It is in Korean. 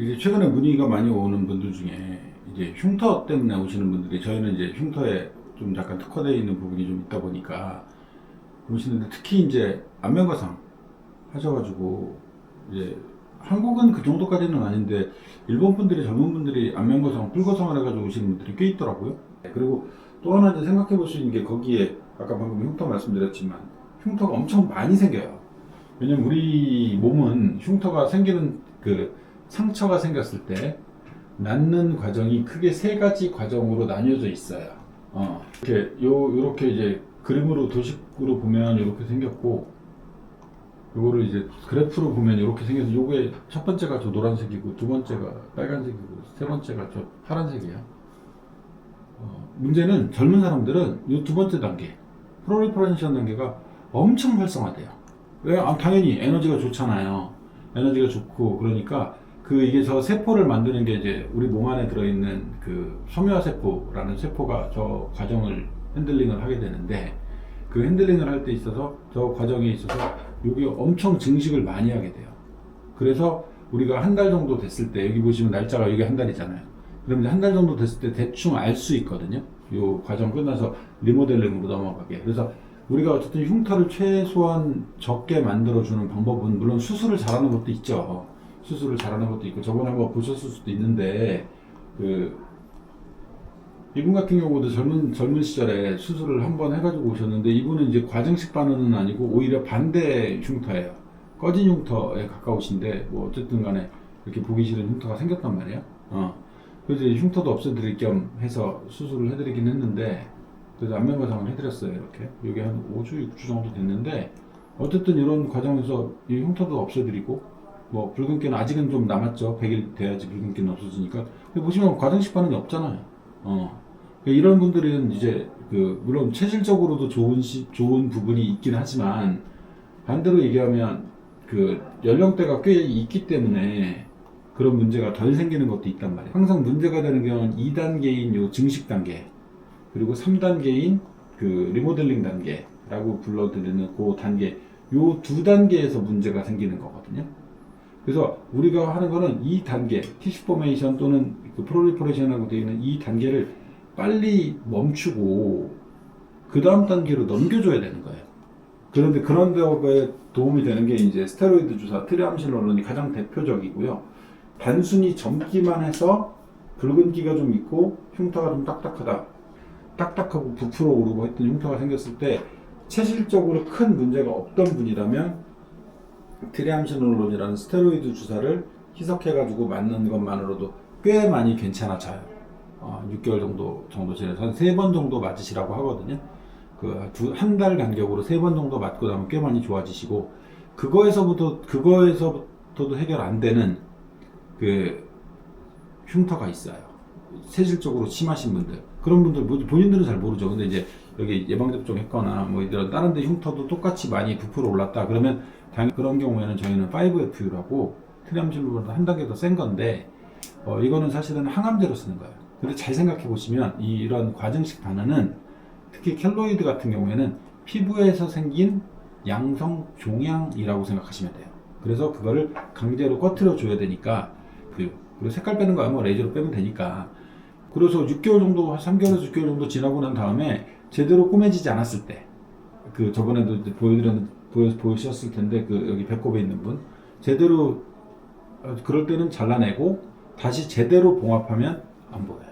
이제 최근에 문의가 많이 오는 분들 중에 이제 흉터 때문에 오시는 분들이, 저희는 이제 흉터에 좀 약간 특화되어 있는 부분이 좀 있다 보니까 오시는데, 특히 이제 안면거상 하셔가지고, 이제 한국은 그 정도까지는 아닌데 일본 분들이, 젊은 분들이 안면거상, 뿔거상을 해가지고 오시는 분들이 꽤 있더라고요. 그리고 또 하나 이제 생각해 볼 수 있는 게, 거기에 아까 방금 흉터 말씀드렸지만 흉터가 엄청 많이 생겨요. 왜냐면 우리 몸은 흉터가 생기는, 그 상처가 생겼을 때 낫는 과정이 크게 세 가지 과정으로 나뉘어져 있어요. 요렇게 이제 그림으로 도식으로 보면 이렇게 생겼고, 요거를 이제 그래프로 보면 이렇게 생겨서, 요게 첫 번째가 저 노란색이고, 두 번째가 빨간색이고, 세 번째가 저 파란색이에요. 문제는 젊은 사람들은 이 두 번째 단계, 프롤리퍼레이션 단계가 엄청 활성화돼요. 왜? 당연히 에너지가 좋잖아요. 에너지가 좋고, 그러니까 이게 저 세포를 만드는 게, 이제 우리 몸 안에 들어있는 그 섬유화 세포라는 세포가 저 과정을 핸들링을 하게 되는데, 그 핸들링을 할 때 있어서, 저 과정에 있어서 여기 엄청 증식을 많이 하게 돼요. 그래서 우리가 한 달 정도 됐을 때, 여기 보시면 날짜가 여기 한 달이잖아요. 그럼 이제 한 달 정도 됐을 때 대충 알 수 있거든요. 요 과정 끝나서 리모델링으로 넘어가게. 그래서 우리가 어쨌든 흉터를 최소한 적게 만들어주는 방법은, 물론 수술을 잘하는 것도 있죠. 수술을 잘하는 것도 있고, 저번에 한번 보셨을 수도 있는데, 이분 같은 경우도 젊은 시절에 수술을 한번 해가지고 오셨는데, 이분은 이제 과정식 반응은 아니고 오히려 반대 흉터예요. 꺼진 흉터에 가까우신데, 뭐 어쨌든 간에 이렇게 보기 싫은 흉터가 생겼단 말이에요. 그래서 흉터도 없애드릴 겸 해서 수술을 해드리긴 했는데, 그래서 안면거상을 해드렸어요. 이렇게 여기 한 5주 6주 정도 됐는데, 어쨌든 이런 과정에서 이 흉터도 없애드리고, 뭐 붉은기는 아직은 좀 남았죠. 100일 돼야지 붉은기는 없어지니까. 근데 보시면 과정식 반응이 없잖아요. 이런 분들은 이제 물론 체질적으로도 좋은 부분이 있긴 하지만, 반대로 얘기하면 연령대가 꽤 있기 때문에 그런 문제가 덜 생기는 것도 있단 말이에요. 항상 문제가 되는 경우는 2단계인 요 증식 단계, 그리고 3단계인 리모델링 단계라고 불러드리는 그 단계, 요 두 단계에서 문제가 생기는 거거든요. 그래서 우리가 하는 거는 이 단계, 티슈 포메이션 또는 프롤리퍼레이션이라고 되어 있는 이 단계를 빨리 멈추고 그 다음 단계로 넘겨줘야 되는 거예요. 그런데 그런 데에 도움이 되는 게 이제 스테로이드 주사, 트리암실롤론이 가장 대표적이고요. 단순히 젊기만 해서 붉은기가 좀 있고 흉터가 좀 딱딱하고 부풀어 오르고 했던 흉터가 생겼을 때, 체질적으로 큰 문제가 없던 분이라면 트리암시놀론이라는 스테로이드 주사를 희석해가지고 맞는 것만으로도 꽤 많이 괜찮아져요. 6개월 정도 지나서 한 3번 정도 맞으시라고 하거든요. 한 달 간격으로 3번 정도 맞고 나면 꽤 많이 좋아지시고, 그거에서부터도 해결 안 되는 흉터가 있어요. 체질적으로 심하신 분들, 그런 분들 본인들은 잘 모르죠. 근데 이제 여기 예방접종 했거나 뭐 이런 다른 데 흉터도 똑같이 많이 부풀어 올랐다 그러면, 당연히 그런 경우에는 저희는 5FU라고 트리암실론보다 한 단계 더 센 건데, 이거는 사실은 항암제로 쓰는 거예요. 근데 잘 생각해 보시면 이런 과정식 반응은, 특히 켈로이드 같은 경우에는 피부에서 생긴 양성 종양이라고 생각하시면 돼요. 그래서 그거를 강제로 꺼트려 줘야 되니까, 그리고 색깔 빼는 거야 뭐 레이저로 빼면 되니까. 그래서 6개월 정도, 3개월에서 6개월 정도 지나고 난 다음에 제대로 꼬매지지 않았을 때, 저번에도 보여주셨을 텐데, 여기 배꼽에 있는 분, 제대로, 그럴 때는 잘라내고 다시 제대로 봉합하면 안 보여요.